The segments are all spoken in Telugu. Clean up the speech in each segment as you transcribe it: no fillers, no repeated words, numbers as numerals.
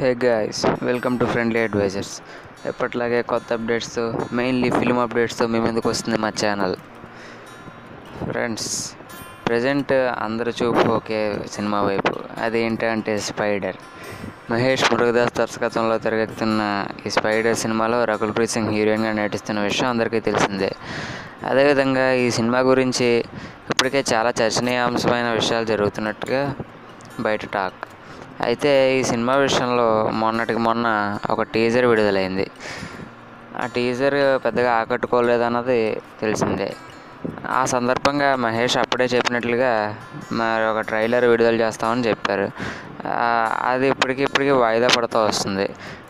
Hey guys, welcome to friendly advisers. ఎప్పట్లాగే కొత్త అప్డేట్స్తో, మెయిన్లీ ఫిల్మ్ అప్డేట్స్తో మీ ముందుకు వస్తుంది మా ఛానల్. ఫ్రెండ్స్, ప్రజెంట్ అందరి చూపు ఒకే సినిమా వైపు. అదేంటంటే స్పైడర్. మహేష్ మురుగదాస్ దర్శకత్వంలో తెరకెక్కుతున్న ఈ స్పైడర్ సినిమాలో రకుల్ ప్రీత్ సింగ్ హీరోయిన్గా నటిస్తున్న విషయం అందరికీ తెలిసిందే. అదేవిధంగా ఈ సినిమా గురించి ఇప్పటికే చాలా చర్చనీయాంశమైన విషయాలు జరుగుతున్నట్టుగా బయట టాక్. అయితే ఈ సినిమా విషయంలో మొన్నటికి మొన్న ఒక టీజర్ విడుదలైంది. ఆ టీజర్ పెద్దగా ఆకట్టుకోలేదన్నది తెలిసిందే. ఆ సందర్భంగా మహేష్ అప్పుడే చెప్పినట్లుగా మరి ఒక ట్రైలర్ విడుదల చేస్తామని చెప్పారు. అది ఇప్పటికీ వాయిదా పడుతూ వస్తుంది.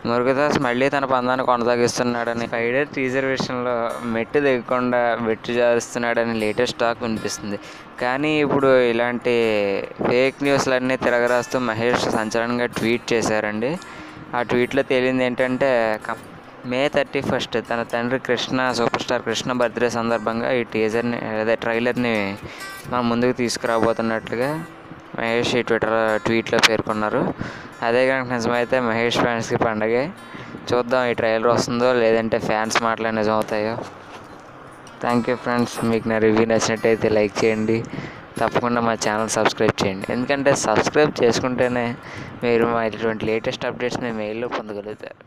మురుగదాస్ మళ్ళీ తన పందాన్ని కొనసాగిస్తున్నాడని, స్పైడర్ టీజర్ విషయంలో మెట్టు దిగకుండా వెట్టు జారుస్తున్నాడని లేటెస్ట్ టాక్ వినిపిస్తుంది. కానీ ఇప్పుడు ఇలాంటి ఫేక్ న్యూస్లన్నీ తిరగరాస్తూ మహేష్ సంచలనంగా ట్వీట్ చేశారండి. ఆ ట్వీట్లో తేలింది ఏంటంటే, మే 31 తన తండ్రి సూపర్ స్టార్ కృష్ణ బర్త్డే సందర్భంగా ఈ ట్రైలర్ని మన ముందుకు తీసుకురాబోతున్నట్లుగా మహేష్ ఈ ట్వీట్లో పేర్కొన్నారు. అదే కనుక నిజమైతే మహేష్ ఫ్యాన్స్కి పండగే. చూద్దాం ఈ ట్రైలర్ వస్తుందో లేదంటే ఫ్యాన్స్ మాటలే నిజం అవుతాయో. Thank you friends. మీకు నా రివ్యూ నచ్చినట్టయితే లైక్ చేయండి. తప్పకుండా మా ఛానల్ సబ్స్క్రైబ్ చేయండి. ఎందుకంటే సబ్స్క్రైబ్ చేసుకుంటేనే మీరు మా ఇటువంటి లేటెస్ట్ అప్డేట్స్ని మెయిల్లో పొందగలుగుతారు.